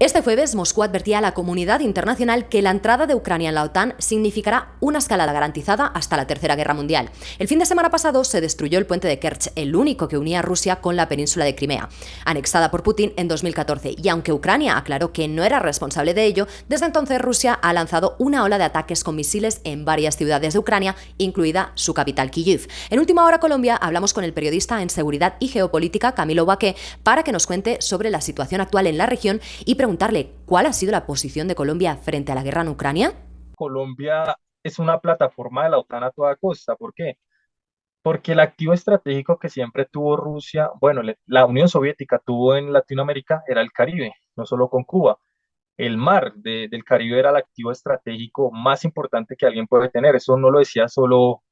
Este jueves, Moscú advertía a la comunidad internacional que la entrada de Ucrania en la OTAN significará una escalada garantizada hasta la Tercera Guerra Mundial. El fin de semana pasado se destruyó el puente de Kerch, el único que unía a Rusia con la península de Crimea, anexada por Putin en 2014. Y aunque Ucrania aclaró que no era responsable de ello, desde entonces Rusia ha lanzado una ola de ataques con misiles en varias ciudades de Ucrania, incluida su capital, Kyiv. En Última Hora Colombia hablamos con el periodista en seguridad y geopolítica, Camilo Baqué, para que nos cuente sobre la situación actual en la región y preguntarle cuál ha sido la posición de Colombia frente a la guerra en Ucrania. Colombia es una plataforma de la OTAN a toda costa. ¿Por qué? Porque el activo estratégico que siempre tuvo Rusia, bueno, la Unión Soviética tuvo en Latinoamérica era el Caribe, no solo con Cuba. El mar del Caribe era el activo estratégico más importante que alguien puede tener. Eso no lo decía solo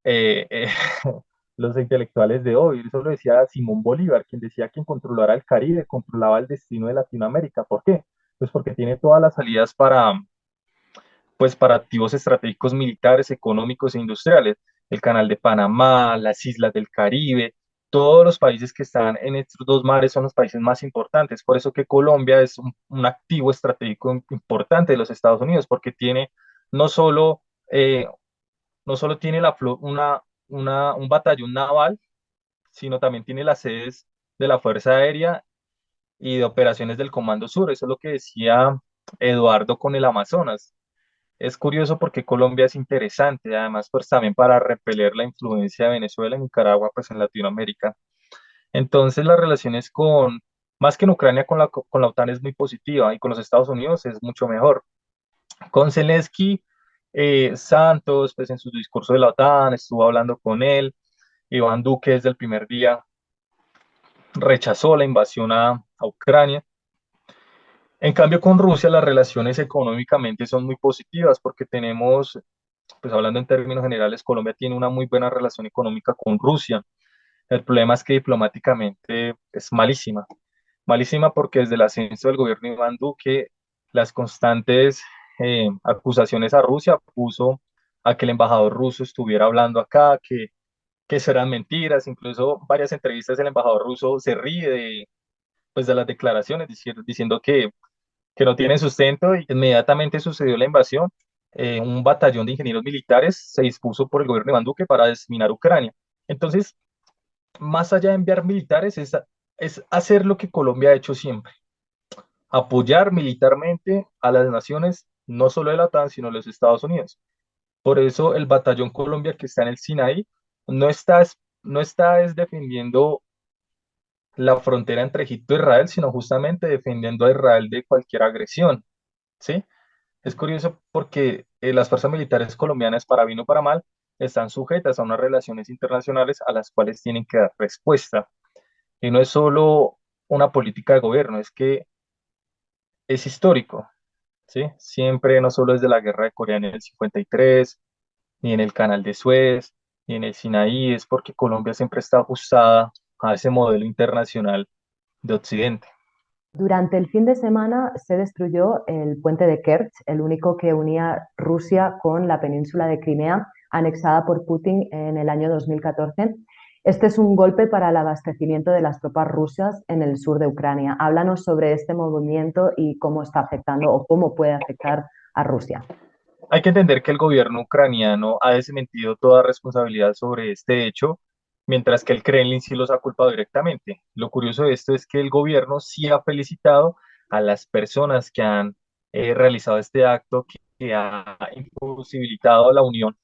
eh, eh, los intelectuales de hoy, eso lo decía Simón Bolívar, quien decía que quien controlara el Caribe controlaba el destino de Latinoamérica. ¿Por qué? Pues porque tiene todas las salidas para activos estratégicos militares, económicos e industriales. El Canal de Panamá, las islas del Caribe, todos los países que están en estos dos mares son los países más importantes. Por eso que Colombia es un activo estratégico importante de los Estados Unidos, porque tiene no solo, eh, no solo tiene un batallón naval, sino también tiene las sedes de la Fuerza Aérea y de operaciones del Comando Sur. Eso es lo que decía Eduardo con el Amazonas. Es curioso porque Colombia es interesante, además pues también para repeler la influencia de Venezuela y Nicaragua pues en Latinoamérica. Entonces las relaciones más que en Ucrania con la OTAN es muy positiva y con los Estados Unidos es mucho mejor. Con Zelensky, Santos pues en su discurso de la OTAN estuvo hablando con él, Iván Duque desde el primer día rechazó la invasión a Ucrania. En cambio, con Rusia las relaciones económicamente son muy positivas porque tenemos, pues hablando en términos generales, Colombia tiene una muy buena relación económica con Rusia. El problema es que diplomáticamente es malísima. Malísima porque desde el ascenso del gobierno de Iván Duque, las constantes acusaciones a Rusia puso a que el embajador ruso estuviera hablando acá, que eso eran mentiras. Incluso varias entrevistas el embajador ruso se ríe pues, de las declaraciones, diciendo que no tienen sustento, y inmediatamente sucedió la invasión. Un batallón de ingenieros militares se dispuso por el gobierno de Iván Duque para desminar Ucrania. Entonces, más allá de enviar militares, es hacer lo que Colombia ha hecho siempre, apoyar militarmente a las naciones, no solo de la OTAN, sino de los Estados Unidos. Por eso el batallón Colombia que está en el Sinaí no está, no está es defendiendo la frontera entre Egipto e Israel, sino justamente defendiendo a Israel de cualquier agresión, ¿sí? Es curioso porque las fuerzas militares colombianas, para bien o para mal, están sujetas a unas relaciones internacionales a las cuales tienen que dar respuesta. Y no es solo una política de gobierno, es que es histórico, ¿sí? Siempre, no solo desde la guerra de Corea en el 53, ni en el Canal de Suez, ni en el Sinaí, es porque Colombia siempre está ajustada a ese modelo internacional de Occidente. Durante el fin de semana se destruyó el puente de Kerch, el único que unía Rusia con la península de Crimea, anexada por Putin en el año 2014. Este es un golpe para el abastecimiento de las tropas rusas en el sur de Ucrania. Háblanos sobre este movimiento y cómo está afectando o cómo puede afectar a Rusia. Hay que entender que el gobierno ucraniano ha desmentido toda responsabilidad sobre este hecho, mientras que el Kremlin sí los ha culpado directamente. Lo curioso de esto es que el gobierno sí ha felicitado a las personas que han realizado este acto que ha imposibilitado la unión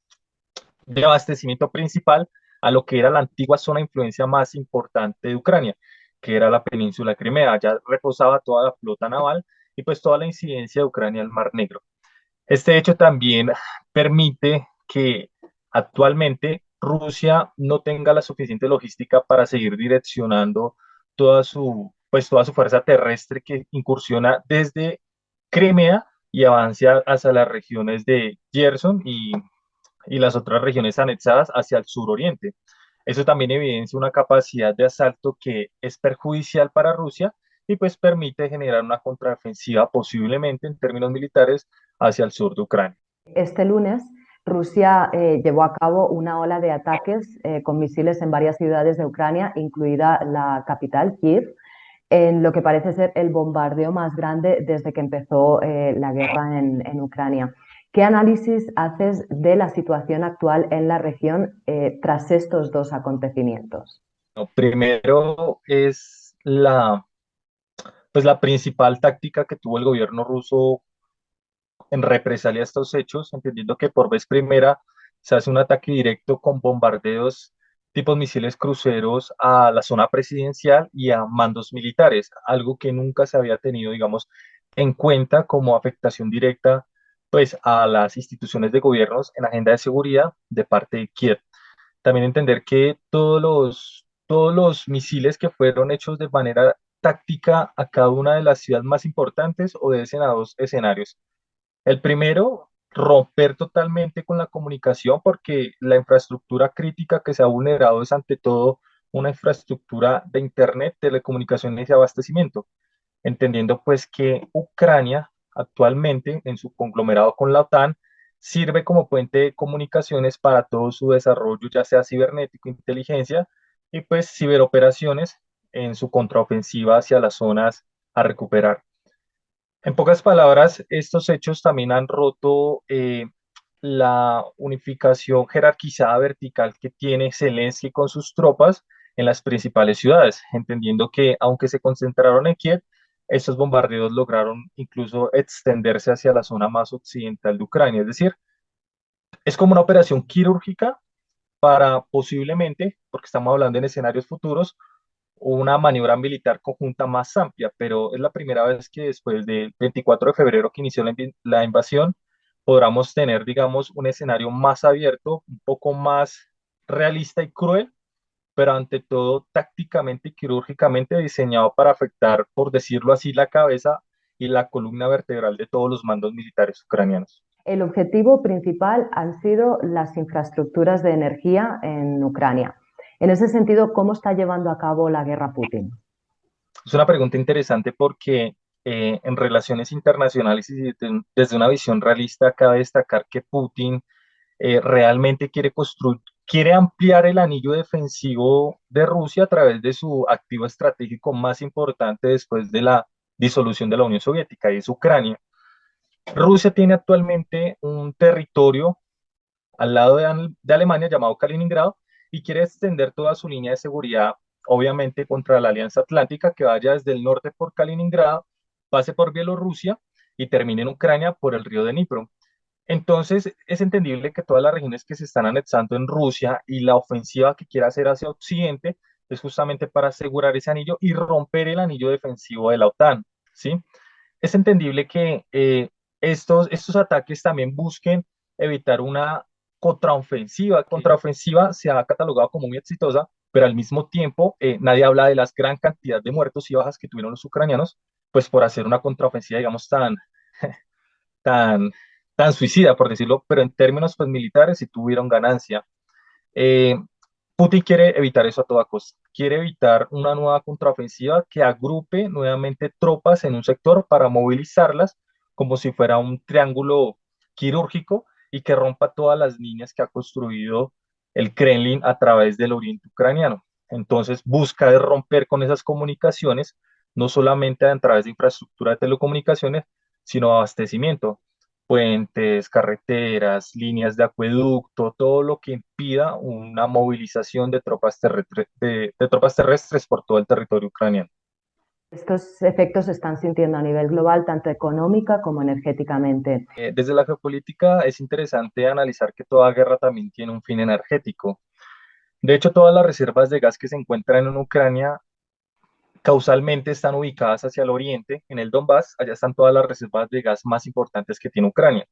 de abastecimiento principal a lo que era la antigua zona de influencia más importante de Ucrania, que era la península de Crimea. Ya reposaba toda la flota naval y pues toda la incidencia de Ucrania al Mar Negro. Este hecho también permite que actualmente Rusia no tenga la suficiente logística para seguir direccionando toda su fuerza terrestre que incursiona desde Crimea y avanza hacia las regiones de Gerson y las otras regiones anexadas hacia el suroriente. Eso también evidencia una capacidad de asalto que es perjudicial para Rusia y pues permite generar una contraofensiva posiblemente en términos militares hacia el sur de Ucrania. Este lunes, Rusia llevó a cabo una ola de ataques con misiles en varias ciudades de Ucrania, incluida la capital, Kiev. en lo que parece ser el bombardeo más grande desde que empezó la guerra en Ucrania. ¿Qué análisis haces de la situación actual en la región tras estos dos acontecimientos? No, primero es pues la principal táctica que tuvo el gobierno ruso en represalia a estos hechos, entendiendo que por vez primera se hace un ataque directo con bombardeos tipos misiles cruceros a la zona presidencial y a mandos militares, algo que nunca se había tenido, digamos, en cuenta como afectación directa, pues, a las instituciones de gobiernos en agenda de seguridad de parte de Kiev. También entender que todos los misiles que fueron hechos de manera táctica a cada una de las ciudades más importantes obedecen a dos escenarios. El primero, romper totalmente con la comunicación porque la infraestructura crítica que se ha vulnerado es ante todo una infraestructura de Internet, telecomunicaciones y abastecimiento, entendiendo pues que Ucrania actualmente en su conglomerado con la OTAN sirve como puente de comunicaciones para todo su desarrollo, ya sea cibernético, inteligencia y pues ciberoperaciones en su contraofensiva hacia las zonas a recuperar. En pocas palabras, estos hechos también han roto la unificación jerarquizada vertical que tiene Zelensky con sus tropas en las principales ciudades, entendiendo que aunque se concentraron en Kiev, estos bombardeos lograron incluso extenderse hacia la zona más occidental de Ucrania. Es decir, es como una operación quirúrgica para posiblemente, porque estamos hablando en escenarios futuros, una maniobra militar conjunta más amplia, pero es la primera vez que después del 24 de febrero que inició la invasión, podamos tener, digamos, un escenario más abierto, un poco más realista y cruel, pero ante todo tácticamente y quirúrgicamente diseñado para afectar, por decirlo así, la cabeza y la columna vertebral de todos los mandos militares ucranianos. El objetivo principal han sido las infraestructuras de energía en Ucrania. En ese sentido, ¿cómo está llevando a cabo la guerra Putin? Es una pregunta interesante porque en relaciones internacionales y desde una visión realista cabe destacar que Putin realmente quiere ampliar el anillo defensivo de Rusia a través de su activo estratégico más importante después de la disolución de la Unión Soviética, y es Ucrania. Rusia tiene actualmente un territorio al lado de Alemania llamado Kaliningrado y quiere extender toda su línea de seguridad, obviamente contra la Alianza Atlántica, que vaya desde el norte por Kaliningrado, pase por Bielorrusia y termine en Ucrania por el río de Dnipro. Entonces, es entendible que todas las regiones que se están anexando en Rusia y la ofensiva que quiere hacer hacia Occidente es justamente para asegurar ese anillo y romper el anillo defensivo de la OTAN, ¿sí? Es entendible que estos ataques también busquen evitar una contraofensiva. Contraofensiva se ha catalogado como muy exitosa, pero al mismo tiempo nadie habla de las gran cantidad de muertos y bajas que tuvieron los ucranianos, pues por hacer una contraofensiva, digamos, tan, tan suicida, por decirlo, pero en términos pues, militares sí tuvieron ganancia. Eh, Putin quiere evitar eso a toda costa. Quiere evitar una nueva contraofensiva que agrupe nuevamente tropas en un sector para movilizarlas como si fuera un triángulo quirúrgico y que rompa todas las líneas que ha construido el Kremlin a través del oriente ucraniano. Entonces busca de romper con esas comunicaciones, no solamente a través de infraestructura de telecomunicaciones, sino abastecimiento, puentes, carreteras, líneas de acueducto, todo lo que impida una movilización de tropas terrestres por todo el territorio ucraniano. Estos efectos se están sintiendo a nivel global, tanto económica como energéticamente. Desde la geopolítica es interesante analizar que toda guerra también tiene un fin energético. De hecho, todas las reservas de gas que se encuentran en Ucrania causalmente están ubicadas hacia el oriente, en el Donbass, allá están todas las reservas de gas más importantes que tiene Ucrania.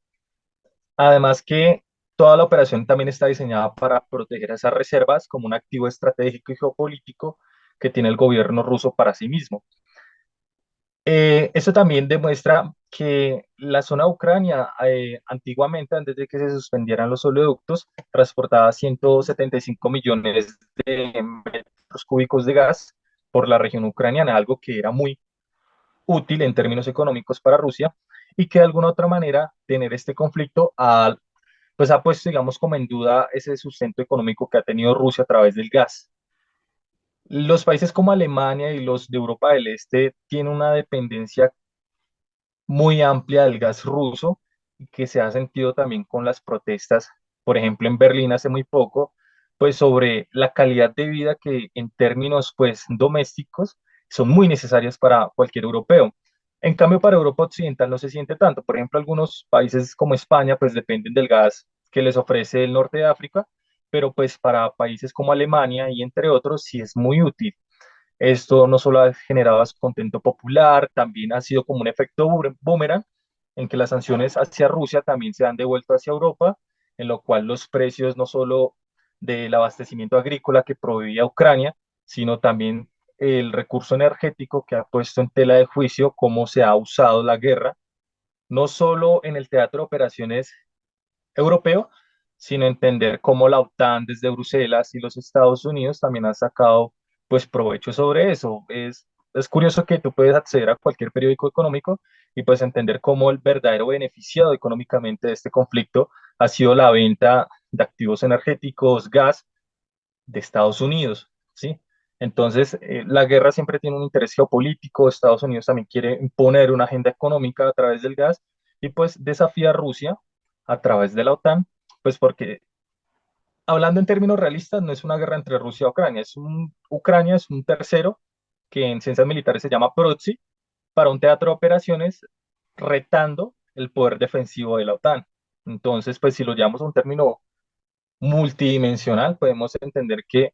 Además que toda la operación también está diseñada para proteger esas reservas como un activo estratégico y geopolítico que tiene el gobierno ruso para sí mismo. Esto también demuestra que la zona de Ucrania, antiguamente, antes de que se suspendieran los oleoductos, transportaba 175 millones de metros cúbicos de gas por la región ucraniana, algo que era muy útil en términos económicos para Rusia y que de alguna otra manera tener este conflicto pues ha puesto, digamos, como en duda ese sustento económico que ha tenido Rusia a través del gas. Los países como Alemania y los de Europa del Este tienen una dependencia muy amplia del gas ruso y que se ha sentido también con las protestas, por ejemplo, en Berlín hace muy poco, pues sobre la calidad de vida que en términos pues domésticos son muy necesarias para cualquier europeo. En cambio, para Europa Occidental no se siente tanto. Por ejemplo, algunos países como España pues dependen del gas que les ofrece el norte de África, pero pues para países como Alemania y entre otros sí es muy útil. Esto no solo ha generado descontento popular, también ha sido como un efecto boomerang en que las sanciones hacia Rusia también se han devuelto hacia Europa, en lo cual los precios no solo del abastecimiento agrícola que proveía Ucrania, sino también el recurso energético que ha puesto en tela de juicio cómo se ha usado la guerra, no solo en el teatro de operaciones europeo, sino entender cómo la OTAN desde Bruselas y los Estados Unidos también han sacado pues provecho sobre eso. Es curioso que tú puedes acceder a cualquier periódico económico y pues entender cómo el verdadero beneficiado económicamente de este conflicto ha sido la venta de activos energéticos, gas de Estados Unidos, ¿sí? Entonces, la guerra siempre tiene un interés geopolítico, Estados Unidos también quiere imponer una agenda económica a través del gas y pues desafía a Rusia a través de la OTAN, pues porque hablando en términos realistas, no es una guerra entre Rusia y Ucrania, Ucrania es un tercero que en ciencias militares se llama proxy para un teatro de operaciones retando el poder defensivo de la OTAN. Entonces, pues si lo llamamos a un término multidimensional, podemos entender que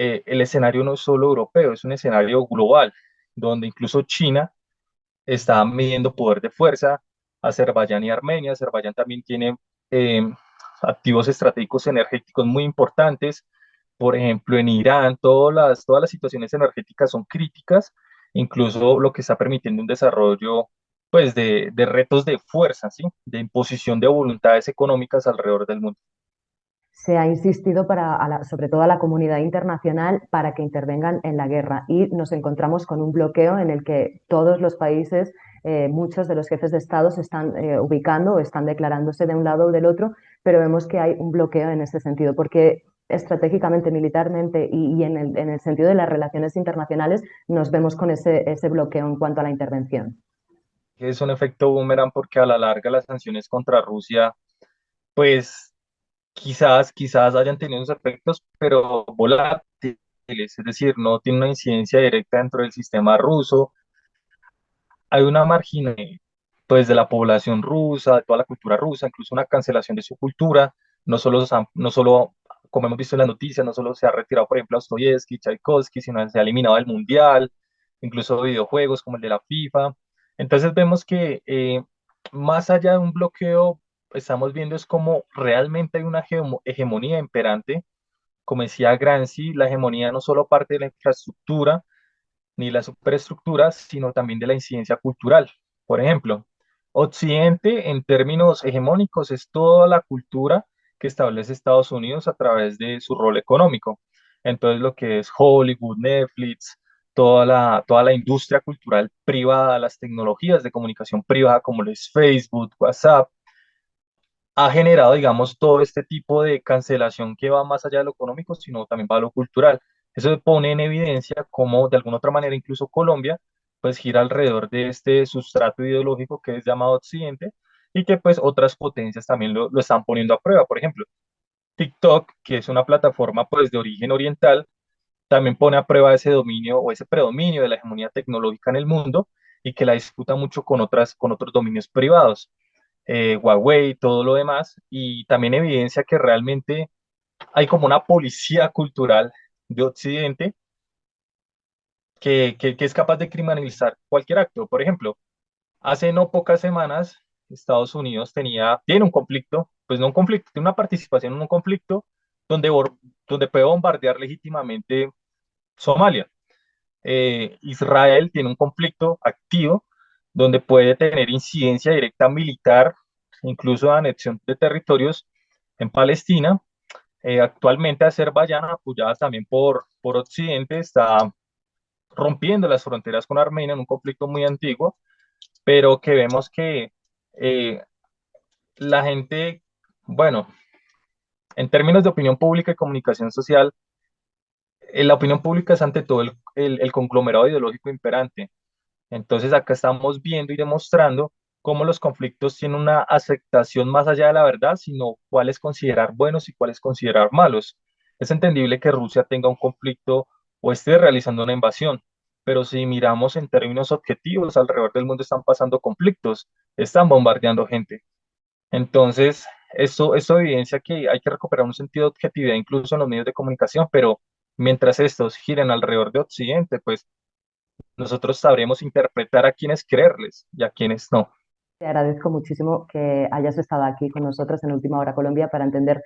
el escenario no es solo europeo, es un escenario global, donde incluso China está midiendo poder de fuerza, Azerbaiyán y Armenia. Azerbaiyán también tiene eh, activos estratégicos energéticos muy importantes. Por ejemplo, en Irán, todas las situaciones energéticas son críticas, incluso lo que está permitiendo un desarrollo pues, de retos de fuerza, ¿sí? De imposición de voluntades económicas alrededor del mundo. Se ha insistido sobre todo a la comunidad internacional para que intervengan en la guerra y nos encontramos con un bloqueo en el que todos los países, muchos de los jefes de Estado se están ubicando o están declarándose de un lado o del otro, pero vemos que hay un bloqueo en ese sentido porque estratégicamente, militarmente y en el sentido de las relaciones internacionales nos vemos con ese bloqueo en cuanto a la intervención. Es un efecto boomerang porque a la larga las sanciones contra Rusia, pues quizás hayan tenido sus efectos, pero volátiles, es decir, no tiene una incidencia directa dentro del sistema ruso. Hay una margen, pues, de la población rusa, de toda la cultura rusa, incluso una cancelación de su cultura. No solo, como hemos visto en las noticias, no solo se ha retirado, por ejemplo, Dostoyevsky, Tchaikovsky, sino se ha eliminado el mundial, incluso videojuegos como el de la FIFA. Entonces vemos que más allá de un bloqueo, estamos viendo es como realmente hay una hegemonía imperante. Como decía Gramsci, la hegemonía no solo parte de la infraestructura, ni la superestructura, sino también de la incidencia cultural. Por ejemplo, Occidente en términos hegemónicos es toda la cultura que establece Estados Unidos a través de su rol económico. Entonces, lo que es Hollywood, Netflix, toda la industria cultural privada, las tecnologías de comunicación privada como lo es Facebook, WhatsApp, ha generado, digamos, todo este tipo de cancelación que va más allá de lo económico, sino también va a lo cultural. Eso pone en evidencia cómo, de alguna otra manera, incluso Colombia, pues gira alrededor de este sustrato ideológico que es llamado Occidente y que pues otras potencias también lo están poniendo a prueba. Por ejemplo, TikTok, que es una plataforma pues de origen oriental, también pone a prueba ese dominio o ese predominio de la hegemonía tecnológica en el mundo y que la disputa mucho con otros dominios privados, Huawei, todo lo demás, y también evidencia que realmente hay como una policía cultural de Occidente que es capaz de criminalizar cualquier acto. Por ejemplo, hace no pocas semanas Estados Unidos tiene un conflicto, pues no un conflicto, tiene una participación en un conflicto donde puede bombardear legítimamente Somalia. Israel tiene un conflicto activo donde puede tener incidencia directa militar, incluso anexión de territorios en Palestina. Actualmente Azerbaiyán, apoyada también por Occidente, está rompiendo las fronteras con Armenia en un conflicto muy antiguo, pero que vemos que eh, la gente, bueno, en términos de opinión pública y comunicación social, la opinión pública es ante todo el conglomerado ideológico imperante. Entonces acá estamos viendo y demostrando cómo los conflictos tienen una aceptación más allá de la verdad, sino cuáles considerar buenos y cuáles considerar malos. Es entendible que Rusia tenga un conflicto o esté realizando una invasión, pero si miramos en términos objetivos, alrededor del mundo están pasando conflictos, están bombardeando gente. Entonces, eso evidencia que hay que recuperar un sentido de objetividad incluso en los medios de comunicación, pero mientras estos giren alrededor de Occidente, pues nosotros sabremos interpretar a quienes creerles y a quienes no. Te agradezco muchísimo que hayas estado aquí con nosotros en Última Hora Colombia para entender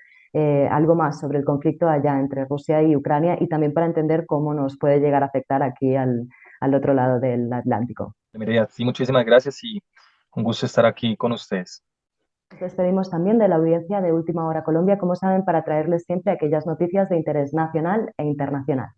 algo más sobre el conflicto allá entre Rusia y Ucrania y también para entender cómo nos puede llegar a afectar aquí al otro lado del Atlántico. Mire, sí, muchísimas gracias y un gusto estar aquí con ustedes. Nos despedimos también de la audiencia de Última Hora Colombia, como saben, para traerles siempre aquellas noticias de interés nacional e internacional.